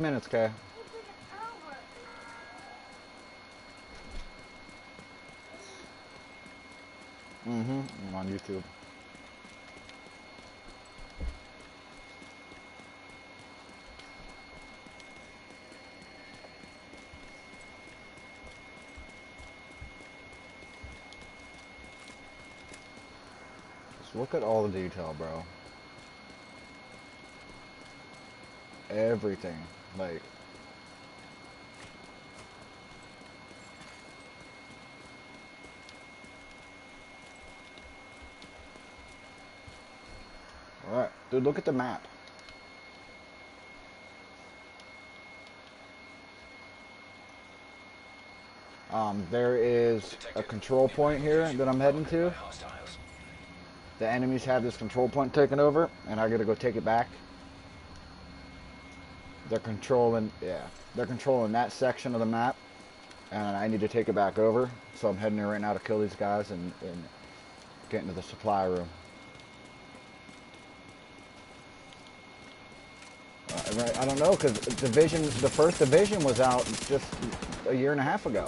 Minutes, okay. I'm on YouTube. Just look at all the detail, bro. Everything. Like, alright. Dude, look at the map. There is a control point here that I'm heading to. The enemies have this control point taken over, and I gotta go take it back. They're controlling, yeah, they're controlling that section of the map, and I need to take it back over. So I'm heading there right now to kill these guys and get into the supply room. Right, I don't know, because the first division was out just a year and a half ago.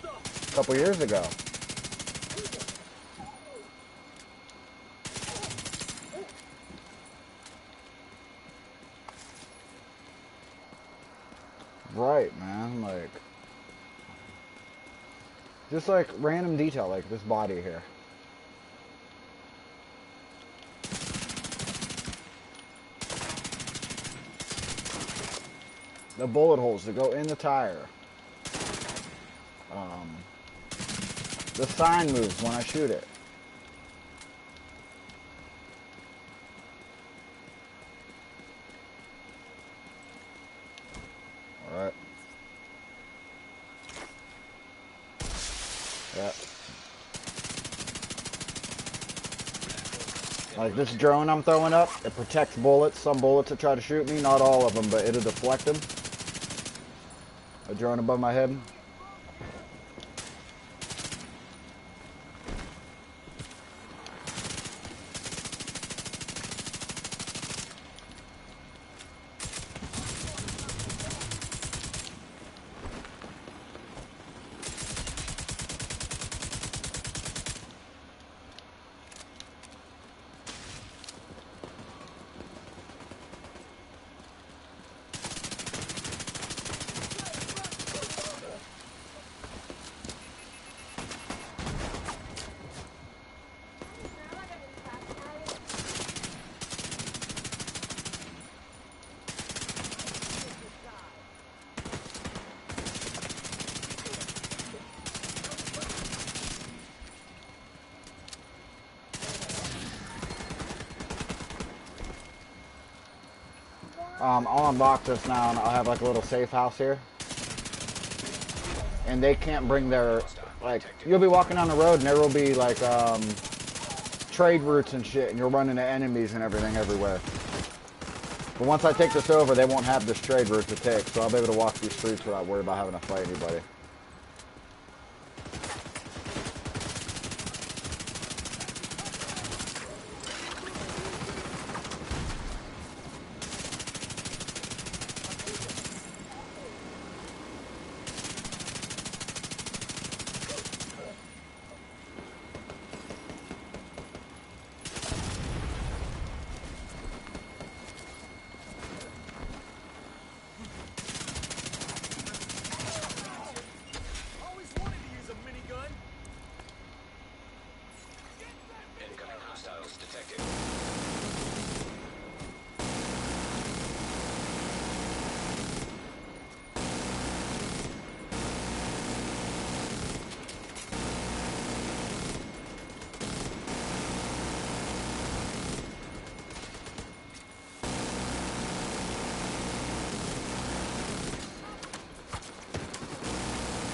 A couple years ago. Right, man, like... Just like random detail, like this body here. The bullet holes that go in the tire. The sign moves when I shoot it. Alright. Yeah. Like this drone I'm throwing up, it protects bullets. Some bullets that try to shoot me, not all of them, but it'll deflect them. A drone above my head. I'll unlock this now and I'll have like a little safe house here. And they can't bring their, like, you'll be walking down the road and there will be like trade routes and shit and you'll run into enemies and everything everywhere. But once I take this over, they won't have this trade route to take, so I'll be able to walk these streets without worrying about having to fight anybody.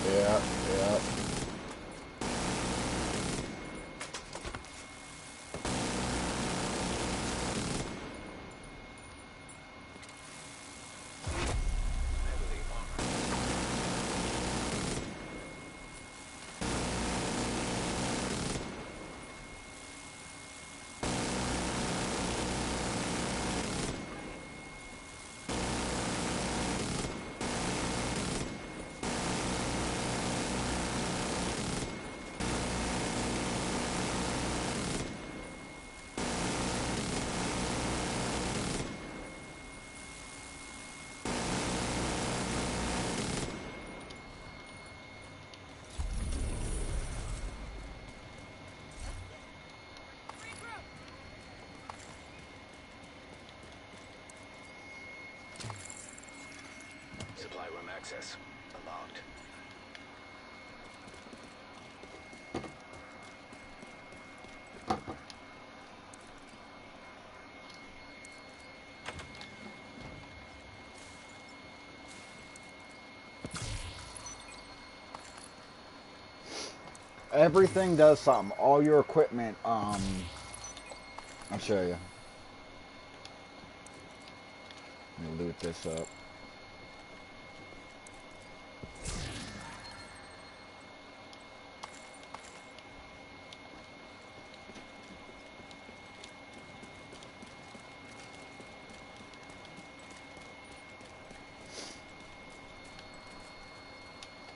Yeah, yeah. access. Unlocked. Everything does something. All your equipment, I'll show you. Let me loot this up.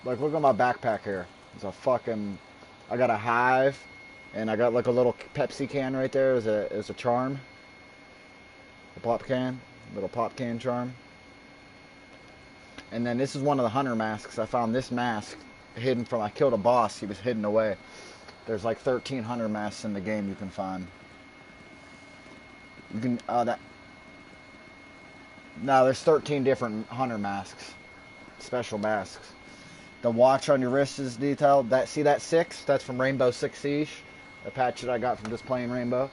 Like, look at my backpack here. It's a fucking... I got a hive, and I got like a little Pepsi can right there as a charm. A pop can. Little pop can charm. And then this is one of the hunter masks. I found this mask hidden from... I killed a boss. He was hidden away. There's like 13 hunter masks in the game you can find. You can... No, there's 13 different hunter masks. Special masks. The watch on your wrist is detailed. See that 6? That's from Rainbow Six Siege. A patch that I got from just playing Rainbow.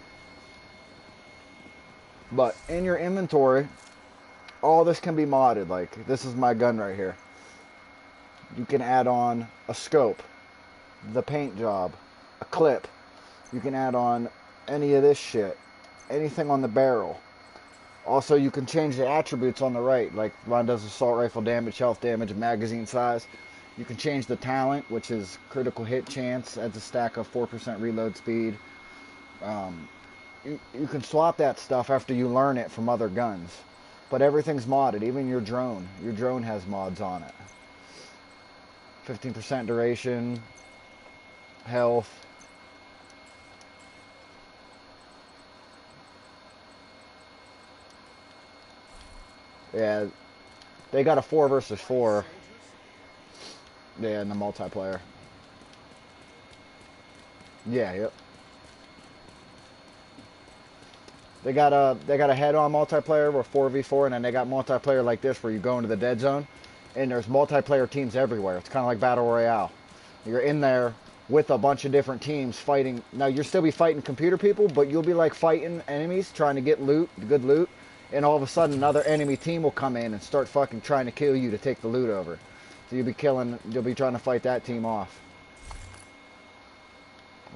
But in your inventory, all this can be modded. Like, this is my gun right here. You can add on a scope, the paint job, a clip. You can add on any of this shit. Anything on the barrel. Also, you can change the attributes on the right. Like, mine does assault rifle damage, health damage, and magazine size. You can change the talent, which is critical hit chance, adds a stack of 4% reload speed. You can swap that stuff after you learn it from other guns. But everything's modded, even your drone. Your drone has mods on it. 15% duration, health. Yeah, they got a 4 versus 4. Yeah, in the multiplayer. Yeah, yep. They got a head-on multiplayer where 4v4, and then they got multiplayer like this where you go into the dead zone, and there's multiplayer teams everywhere. It's kind of like Battle Royale. You're in there with a bunch of different teams fighting. Now, you'll still be fighting computer people, but you'll be like fighting enemies, trying to get loot, good loot, and all of a sudden another enemy team will come in and start fucking trying to kill you to take the loot over. So you'll be trying to fight that team off.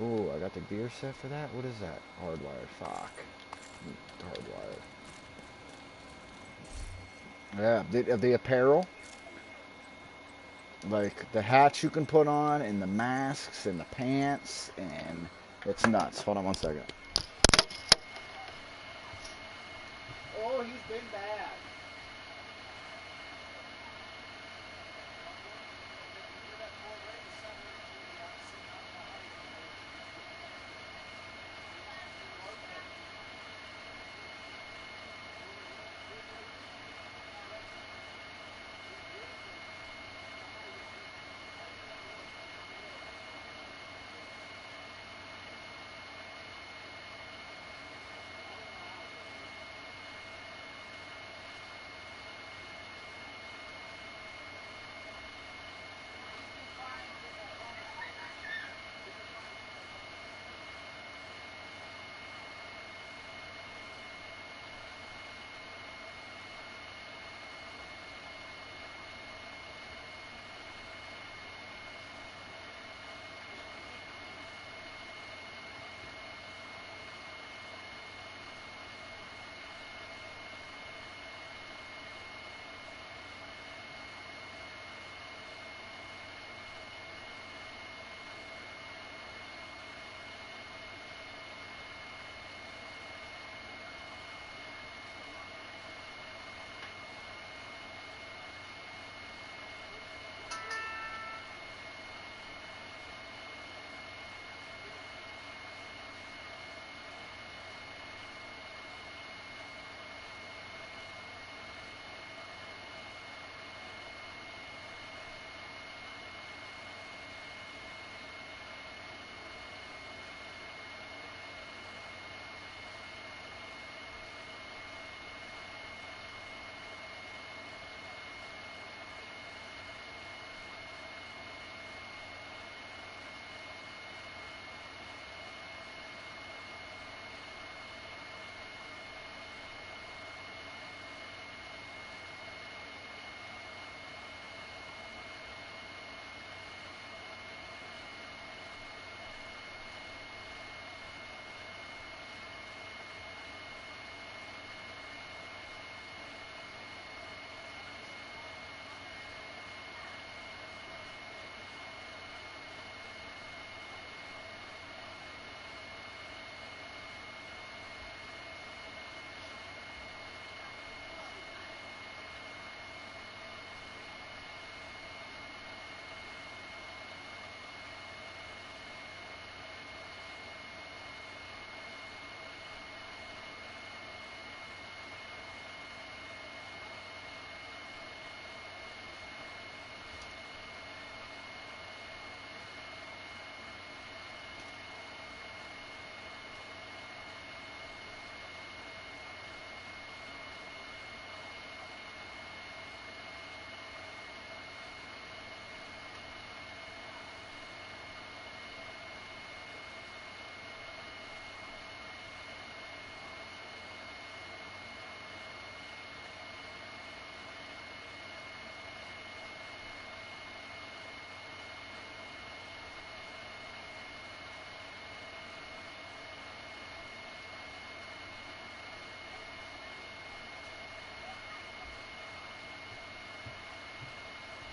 Ooh, I got the gear set for that? What is that? Hardwired. Fuck. Hardwired. Yeah, the apparel. Like, the hats you can put on, and the masks, and the pants, and it's nuts. Hold on one second. Oh, he's been bad.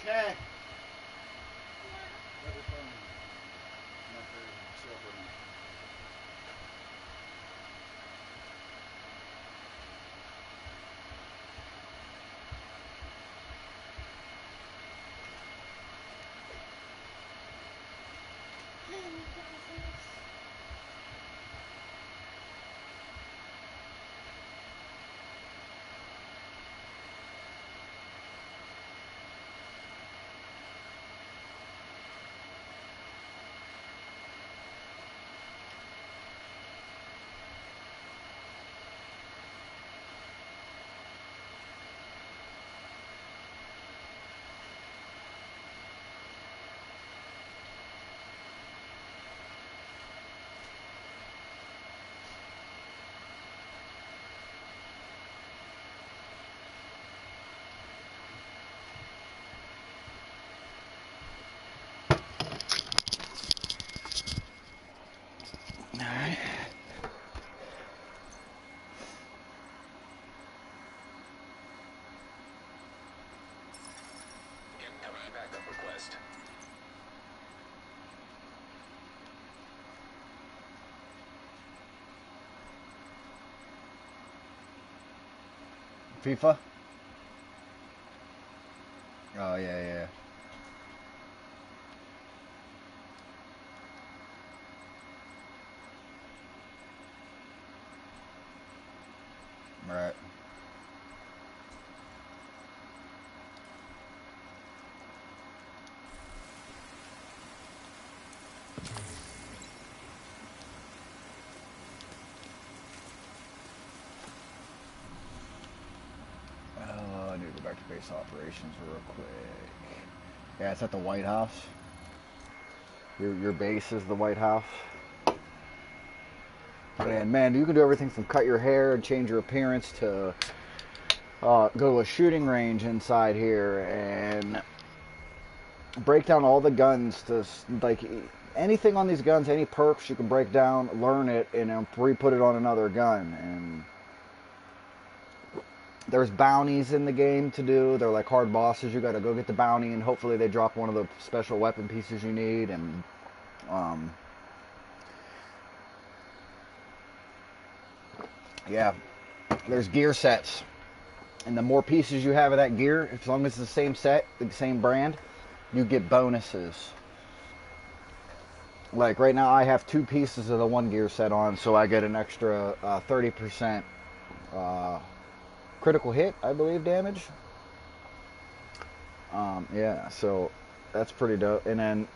Okay. Alright. Incoming backup request. FIFA? Oh, yeah. Right. Oh, I need to go back to base operations real quick. Yeah, it's at the White House. Your base is the White House. And man, you can do everything from cut your hair and change your appearance to go to a shooting range inside here and break down all the guns to, like, anything on these guns, any perks you can break down, learn it, and re-put it on another gun. And there's bounties in the game to do. They're like hard bosses. You got to go get the bounty, and hopefully they drop one of the special weapon pieces you need. And yeah, there's gear sets, and the more pieces you have of that gear, as long as it's the same set, the same brand, you get bonuses. Like right now, I have 2 pieces of the one gear set on, so I get an extra 30% critical hit, I believe, damage. Yeah, so that's pretty dope. And then,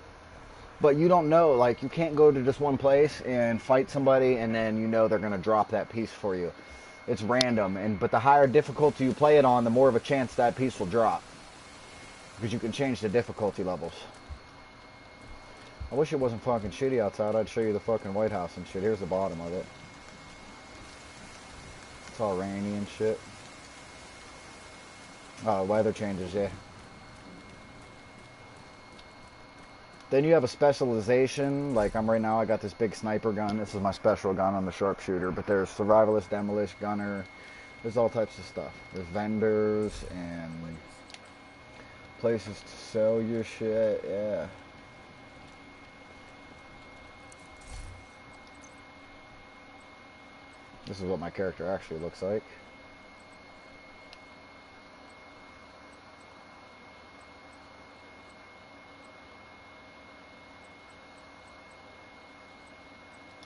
but you don't know, like, you can't go to just one place and fight somebody and then you know they're going to drop that piece for you. It's random, but the higher difficulty you play it on, the more of a chance that piece will drop, because you can change the difficulty levels. I wish it wasn't fucking shitty outside. I'd show you the fucking White House and shit. Here's the bottom of it. It's all rainy and shit. Oh, weather changes, yeah. Then you have a specialization. Like I'm right now, I got this big sniper gun. This is my special gun. I'm the sharpshooter. But there's survivalist, demolish, gunner. There's all types of stuff. There's vendors and places to sell your shit. Yeah. This is what my character actually looks like.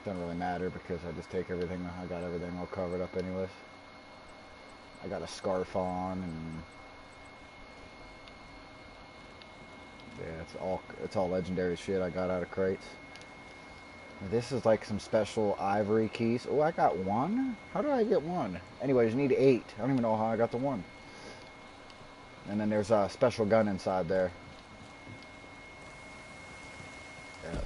Doesn't really matter because I just take everything. I got everything all covered up anyways. I got a scarf on and yeah, it's all legendary shit I got out of crates. This is like some special ivory keys. Oh, I got 1? How did I get 1? Anyways, you need 8. I don't even know how I got the 1. And then there's a special gun inside there. Yeah.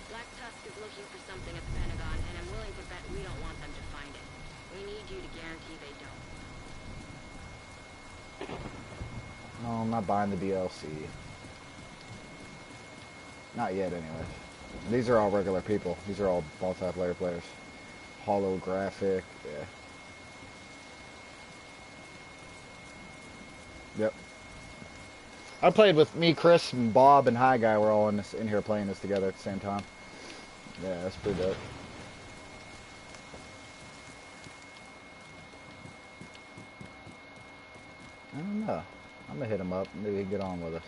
Black Tusk is looking for something at the Pentagon, and I'm willing to bet we don't want them to find it. We need you to guarantee they don't. No, I'm not buying the DLC. Not yet, anyways. These are all regular people. These are all multiplayer players. Holographic, yeah. Yep. I played with me, Chris, and Bob, and High Guy. We're all in here playing this together at the same time. Yeah, that's pretty dope. I don't know. I'm gonna hit him up. Maybe he can get on with us.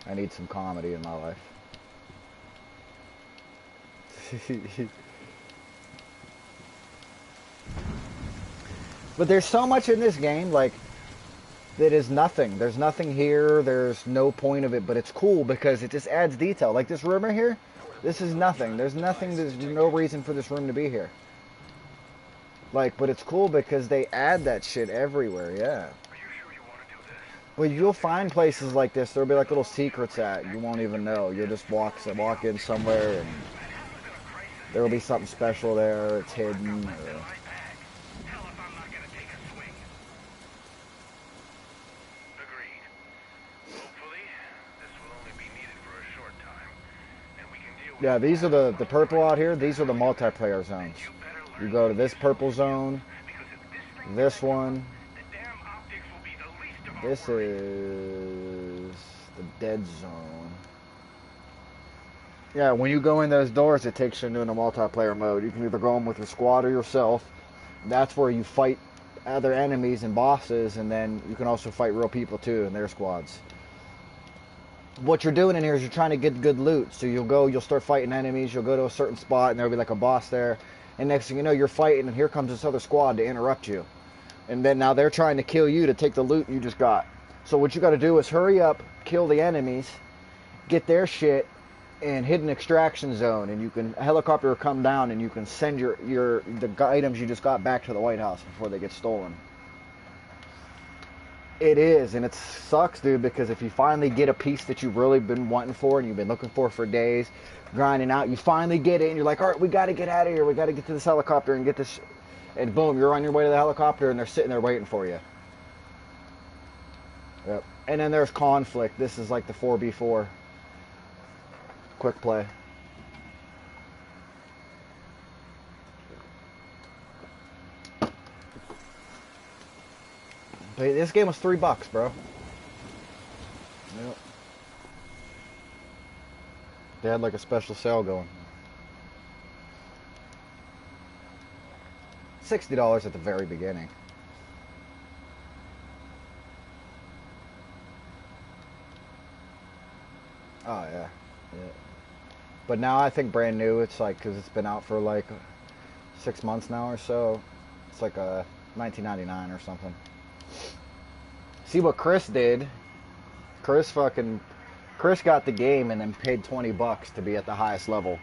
I need some comedy in my life. But there's so much in this game, like, that is nothing. There's nothing here. There's no point of it, but it's cool because it just adds detail. Like this room right here, this is nothing. There's nothing, there's no reason for this room to be here. Like, but it's cool because they add that shit everywhere, yeah. Are you sure you want to do this? Well, you'll find places like this. There'll be like little secrets at. You won't even know. You'll just walk in somewhere and there will be something special there. It's hidden. Or... Yeah, these are the purple out here. These are the multiplayer zones. You go to this purple zone, this one. This is the dead zone. Yeah, when you go in those doors, it takes you into a multiplayer mode. You can either go in with your squad or yourself. That's where you fight other enemies and bosses, and then you can also fight real people too in their squads. What you're doing in here is you're trying to get good loot. So you'll start fighting enemies, you'll go to a certain spot, and there'll be like a boss there. And next thing you know, you're fighting, and here comes this other squad to interrupt you. And then now they're trying to kill you to take the loot you just got. So what you got to do is hurry up, kill the enemies, get their shit, and hit an extraction zone. And you can, a helicopter will come down, and you can send the items you just got back to the White House before they get stolen. It is, and it sucks, dude, because if you finally get a piece that you've really been wanting for and you've been looking for days, grinding out, you finally get it, and you're like, all right, we got to get out of here. We got to get to this helicopter and get this, and boom, you're on your way to the helicopter, and they're sitting there waiting for you. Yep. And then there's conflict. This is like the 4v4 quick play. But this game was $3, bro. Yep. They had like a special sale going. $60 at the very beginning. Oh yeah, yeah. But now I think brand new. It's like because it's been out for like 6 months now or so. It's like a $19.99 or something. See what Chris did? Chris got the game and then paid $20 to be at the highest level.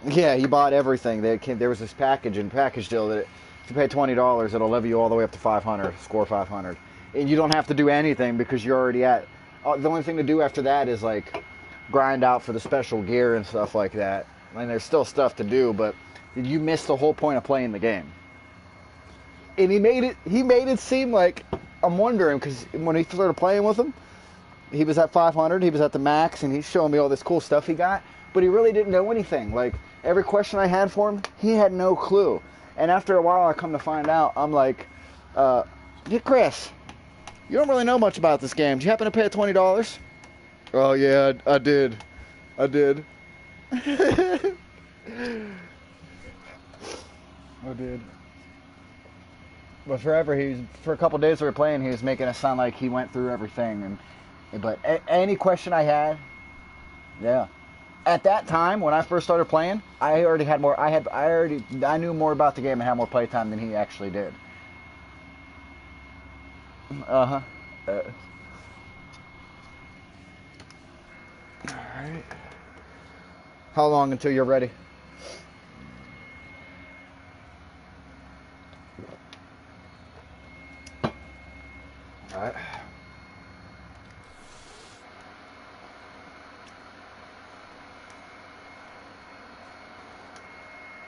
Yeah, he bought everything. There was this package deal that if you pay $20, it'll level you all the way up to 500, score 500, and you don't have to do anything because you're already at. The only thing to do after that is like grind out for the special gear and stuff like that. I mean, there's still stuff to do, but you miss the whole point of playing the game. And he made it seem like, I'm wondering, because when he started playing with him, he was at 500, he was at the max, and he's showing me all this cool stuff he got, but he really didn't know anything. Like, every question I had for him, he had no clue. And after a while, I come to find out, I'm like, hey, Chris, you don't really know much about this game. Do you happen to pay $20? Oh, yeah, I did. I did. I did. But forever, for a couple days we were playing, he was making it sound like he went through everything. But any question I had, yeah. At that time, when I first started playing, I already had more. I knew more about the game and had more playtime than he actually did. All right. How long until you're ready? All right.